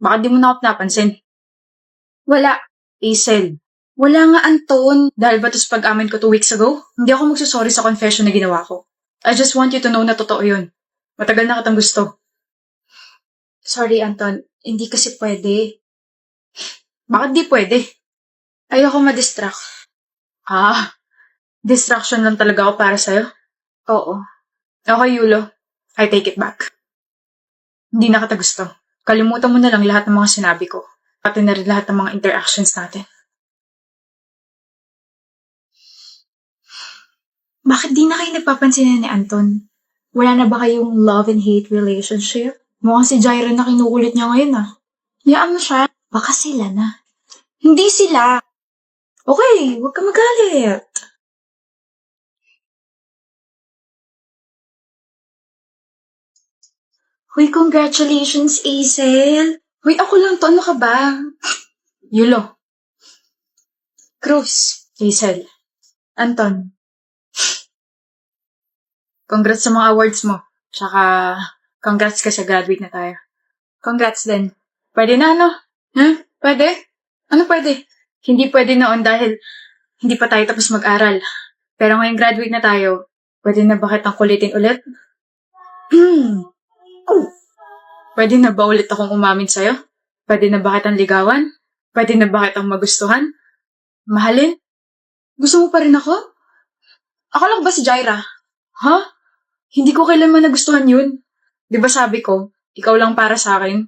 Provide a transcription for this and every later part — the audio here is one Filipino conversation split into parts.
Baka di mo na ako napansin. Wala. Hazel, Wala nga, Anton. dahil ba tos pag-amin ko 2 weeks ago, hindi ako magsusorry sa confession na ginawa ko. I just want you to know na totoo yun. Matagal na kitang gusto. Sorry, Anton. Hindi kasi pwede. Bakit di pwede? Ayoko ma-distract. Distraction lang talaga ako para sa'yo. Oo. Okay, Yulo. I take it back. Hindi na kita gusto. Kalimutan mo na lang lahat ng mga sinabi ko. Pati na rin lahat ng mga interactions natin. Bakit di na kayo nagpapansin ni Anton? Wala na ba kayong love and hate relationship? Mukhang si Jaira na kinukulit niya ngayon Hayaan mo siya. Baka sila na. Hindi sila. Okay, huwag ka magalit. Hoy, congratulations, Hazel. Hoy, ako lang to. Ano ka ba? Yulo. Cruz. Hazel. Anton. Congrats sa mga awards mo. Tsaka, congrats ka sa graduate na tayo. Congrats din. Pwede na, ano? Pwede? Ano pwede? Hindi pwede noon dahil hindi pa tayo tapos mag-aral. Pero ngayong graduate na tayo, pwede na ba kitang kulitin ulit? Pwede na ba ulit akong umamin sa'yo? Pwede na ba kitang ligawan? Pwede na ba kitang magustuhan? Mahalin? Gusto mo pa rin ako? Ako lang ba si Jaira? Ha? Hindi ko kailanman nagustuhan yun. Di ba sabi ko, ikaw lang para sa akin?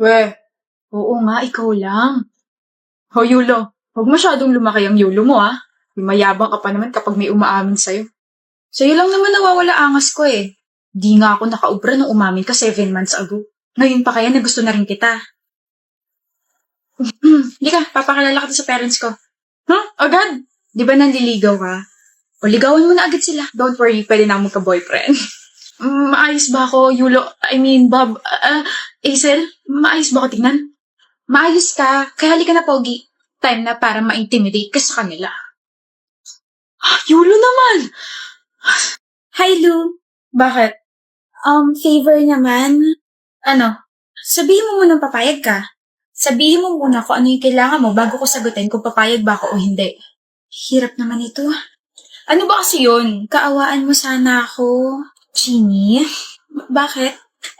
Weh, oo nga, ikaw lang. Ho, Yulo, huwag masyadong lumaki ang Yulo mo, Mayabang ka pa naman kapag may umaamin sa'yo. Sa'yo lang naman nawawala angas ko eh. Di nga ako nakaubra nung umamin ka 7 months ago. Ngayon pa kaya na gusto na rin kita. Hindi ka, papakilala ka sa parents ko. Agad? Di ba nanliligaw ka? O ligawan mo na agad sila. Don't worry, pwede na akong magka-boyfriend. Maayos ba ako, Yulo? I mean, Bob, Hazel? Maayos ba ako tingnan? Maayos ka. Kaya halika na, Pogi. Time na para ma-intimidate ka sa kanila. Yulo naman! Hi, Lou. Bakit? Favor naman. Ano? Sabihin mo munang papayag ka. Sabihin mo muna kung ano yung kailangan mo bago ko sagutin kung papayag ba ako o hindi. Hirap naman ito. Ano ba kasi yun? Kaawaan mo sana ako. Jeannie? Bakit?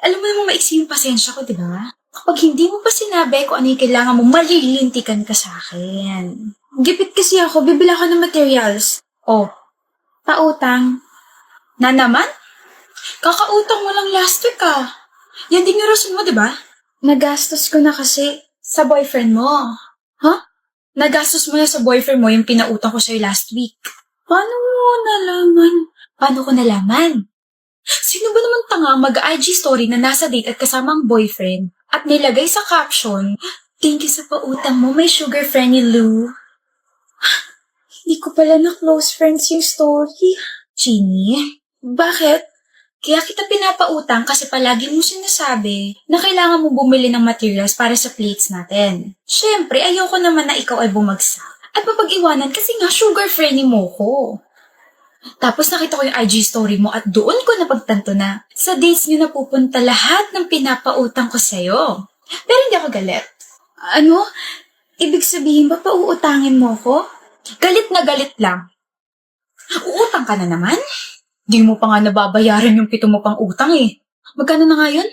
Alam mo namang maiksi yung pasensya ko, di ba? Kapag hindi mo pa sinabi kung ano yung kailangan mo, malilintikan ka sa akin. Gipit kasi ako, bibila ka ng materials. Oh, pautang. Na naman? Kakautang mo lang last week Yan din yung rason mo, di ba? Nagastos ko na kasi sa boyfriend mo. Nagastos mo na sa boyfriend mo yung pinautang ko sa'yo last week. Paano mo nalaman? Paano ko nalaman? Sino ba naman tanga mag-IG story na nasa date at kasama ang boyfriend at nilagay sa caption, "Thank you sa pautang mo, my sugar friend ni Lou." Hindi ko pala na close friends yung story. Jeannie, bakit? Kaya kita pinapautang kasi palagi mo sinasabi na kailangan mo bumili ng materials para sa plates natin. Siyempre, ayoko naman na ikaw ay bumagsak at mapag-iwanan kasi nga sugar friendly mo ko. Tapos nakita ko yung IG story mo at doon ko napagtanto na sa dates niyo napupunta lahat ng pinapautang ko sa'yo. Pero hindi ako galit. Ano? Ibig sabihin ba pauutangin mo ko? Galit na galit lang. Uutang ka na naman? Di mo pa nga nababayaran yung 7 mo pang utang eh. Magkano na nga yun?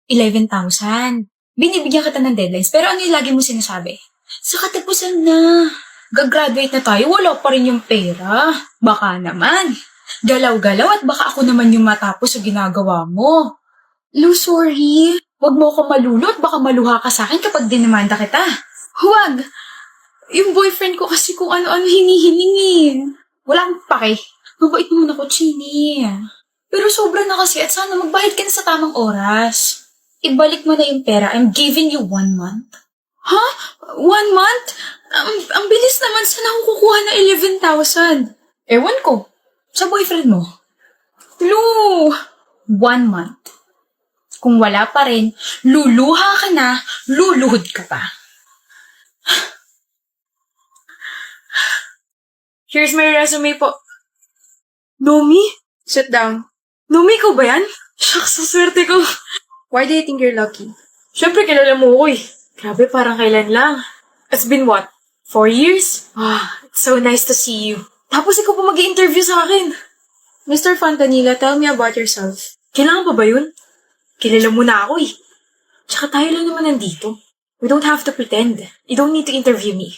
11,000. Binibigyan kita ng deadlines pero ano yung lagi mo sinasabi? Sa katapusan na. Gagraduate na tayo, wala pa rin yung pera. Baka naman. Galaw-galaw at baka ako naman yung matapos sa ginagawa mo. Lou, sorry. Huwag mo ako malulo at baka maluha ka sa akin kapag dinamanda kita. Huwag. Yung boyfriend ko kasi kung ano-ano hinihiling eh. Wala akong pake. Mabait naman ako, Chini. Pero sobra na kasi at sana magbayad ka na sa tamang oras. Ibalik mo na yung pera. I'm giving you 1 month. 1 month? Ang bilis naman. Saan ako kukuha na 11,000? Ewan ko. Sa boyfriend mo. Lu! 1 month. Kung wala pa rin, luluha ka na, luluhod ka pa. Here's my resume po. Nomi? Sit down. Nomi, ikaw ba yan? Shucks, ang swerte ko. Why do you think you're lucky? Siyempre, kilala mo ko eh. Grabe, parang kailan lang. It's been what? 4 years? It's so nice to see you. Tapos ikaw pa mag-i-interview sa akin. Mr. Fontanilla, tell me about yourself. Kailangan pa ba yun? Kilala mo na ako eh. Tsaka tayo lang naman nandito. We don't have to pretend. You don't need to interview me.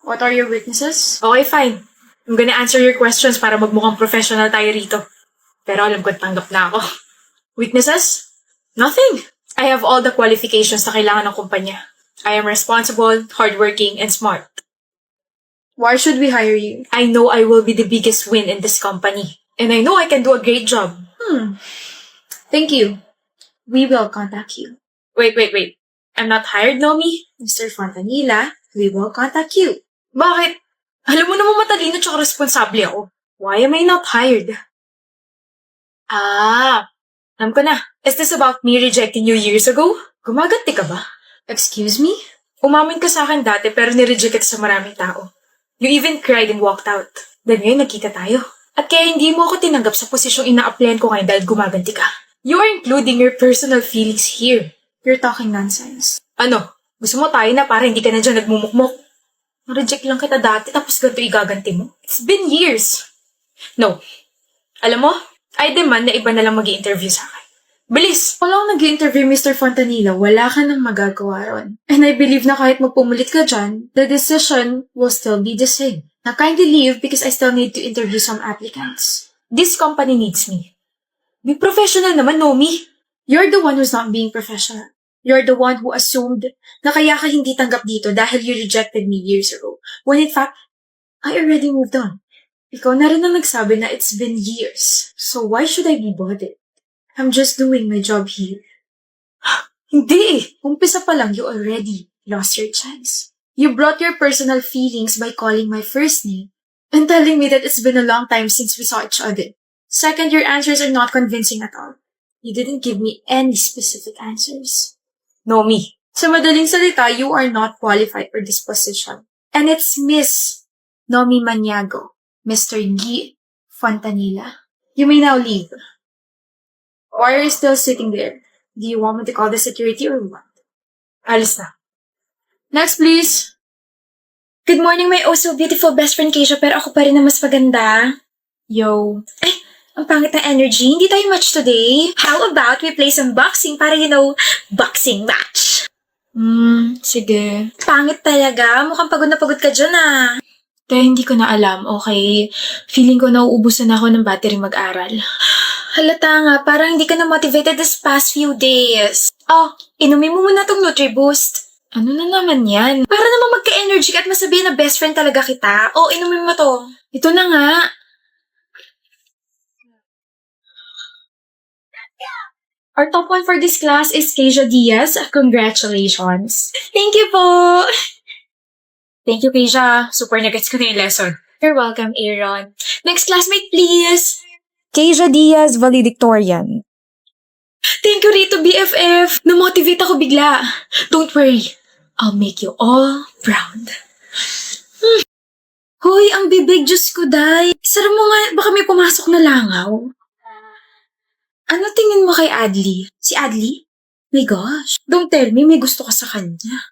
What are your weaknesses? Okay, fine. I'm gonna answer your questions para magmukhang professional tayo rito. Pero alam ko tanggap na ako. Weaknesses? Nothing. I have all the qualifications na kailangan ng kumpanya. I am responsible, hardworking, and smart. Why should we hire you? I know I will be the biggest win in this company. And I know I can do a great job. Thank you. We will contact you. Wait. I'm not hired, Nomi? Mr. Fontanilla, we will contact you. Bakit? Alam mo naman matalino tsaka responsable ako. Why am I not hired? Alam ko na. Is this about me rejecting you years ago? Gumaganti ka ba? Excuse me? Umamin ka sa akin dati pero nireject kita sa maraming tao. You even cried and walked out. Then ngayon nagkita tayo. At kaya hindi mo ako tinanggap sa posisyong ina-applyan ko ngayon dahil gumaganti ka. You are including your personal feelings here. You're talking nonsense. Ano? Gusto mo tayo na para hindi ka na dyan nagmumukmok? Na-reject lang kita dati tapos ganito igaganti mo? It's been years. No. Alam mo, I demand na iba na lang mag-i-interview sa akin. Bilis! Walang nag-interview, Mr. Fontanilla, wala ka nang magagawa ron. And I believe na kahit magpumulit ka dyan, the decision will still be the same. Now kindly leave because I still need to interview some applicants. This company needs me. Be professional naman, Nomi. You're the one who's not being professional. You're the one who assumed na kaya ka hindi tanggap dito dahil you rejected me years ago. When in fact, I already moved on. Ikaw na rin ang nagsabi na it's been years. So why should I be bothered? I'm just doing my job here. Hindi eh. Umpisa pa lang, you already lost your chance. You brought your personal feelings by calling my first name and telling me that it's been a long time since we saw each other. Second, your answers are not convincing at all. You didn't give me any specific answers. Nomi. Sa madaling salita, you are not qualified for this position. And it's Miss Nomi Maniago, Mr. Guy Fontanilla. You may now leave. Why are you still sitting there? Do you want me to call the security or what? Alis na. Next, please. Good morning, my oh so beautiful best friend Keisha, pero ako pa rin na mas maganda. Yo. Ang pangit ng energy, hindi tayo match today. How about we play some boxing para boxing match? Sige. Pangit talaga, mukhang pagod na pagod ka dyan ah. Kaya hindi ko na alam, okay? Feeling ko nauubusan ako ng battery mag-aral. Halata nga, parang hindi ka na motivated this past few days. Oh, inumin mo muna tong Nutri-Boost. Ano na naman yan? Para naman magka-energy ka at masabihin na best friend talaga kita. Oh, inumin mo to. Ito na nga. Our top one for this class is Keisha Diaz. Congratulations. Thank you po. Thank you, Keisha. Super nagets ko na yung lesson. You're welcome, Aaron. Next classmate, please. Keisha Diaz Valedictorian. Thank you, Rito BFF. Na-motivate ako bigla. Don't worry. I'll make you all proud. Hoy, ang bibig, Diyos ko, day. Sara mo nga, baka may pumasok na langaw. Ano tingin mo kay Adli? Si Adli? My gosh, don't tell me may gusto ka sa kanya.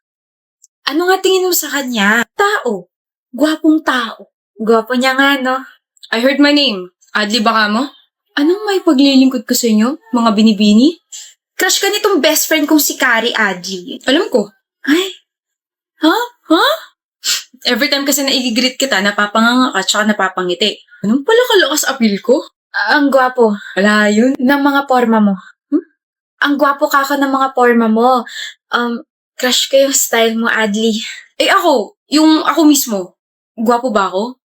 Ano nga tingin mo sa kanya? Tao. Gwapong tao. Gwapo niya nga, no? I heard my name. Adli baka mo? Anong may paglilingkod ko sa inyo? Mga binibini? Crush ka nitong best friend kong si Kari Adli. Alam ko. Ay, Every time kasi na i-greet kita, napapanganga ka tsaka napapangiti. Anong pala kalakas appeal ko? ang gwapo Wala yun. ng mga forma mo. Ang gwapo ka ng mga forma mo. Crush ko yung style mo, Adli. Eh ako, yung ako mismo. Gwapo ba ako?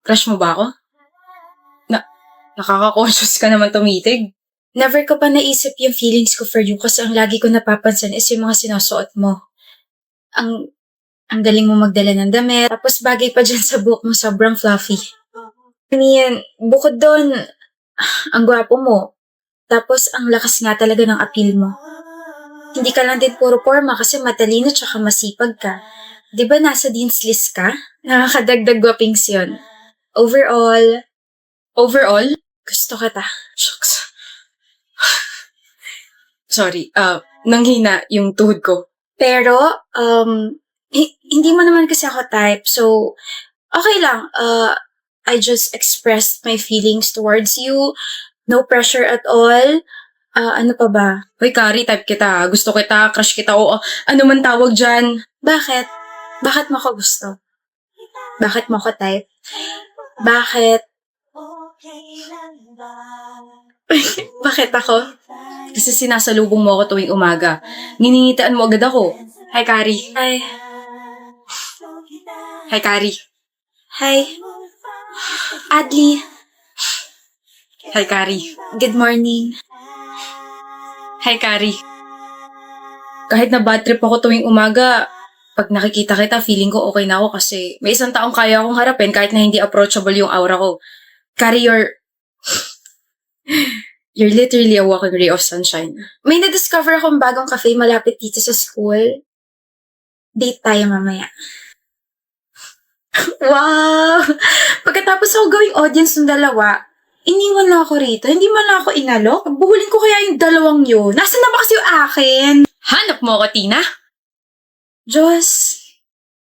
Crush mo ba ako? Nakaka-conscious ka naman tumitig. Never ko pa naisip yung feelings ko for you kasi ang lagi ko napapansin is yung mga sinusuot mo. Ang galing mo magdala ng damit. Tapos bagay pa dyan sa buhok mo, sobrang fluffy. Yan, bukod doon, ang gwapo mo. Tapos ang lakas nga talaga ng appeal mo. Hindi ka lang din puro forma kasi matalino tsaka masipag ka. Di ba nasa dean's list ka? Nakakadagdag gwapings yun. Overall, Overall, gusto kita. shucks. Sorry, nanghina yung tuhod ko. Pero, hindi mo naman kasi ako type, so, okay lang. I just expressed my feelings towards you. No pressure at all. Ano pa ba? Hoy, Kari, type kita. Gusto kita, crush kita, o ano man tawag dyan. Bakit? Bakit mo ako gusto? Bakit mo ako type? Bakit? Bakit ako? Kasi sinasalubong mo ako tuwing umaga. Nginingitaan mo agad ako. Hi, Kari. Ay, Hi, Kari. hi. Adli, Hi, Kari. good morning. Hi, Kari. Kahit na bad trip ako tuwing umaga, pag nakikita kita, feeling ko okay na ako kasi may isang taong kaya akong harapin kahit na hindi approachable yung aura ko. Kari, you're literally a walking ray of sunshine. May na-discover akong bagong cafe malapit dito sa school. Date tayo mamaya. Wow! Pagkatapos ako gawing audience ng dalawa, iniwan na ako rito. Hindi man lang ako inalok. Buhulin ko kaya yung dalawang yun. Nasaan na ba kasi yung akin? Hanap mo ako, Tina? Diyos,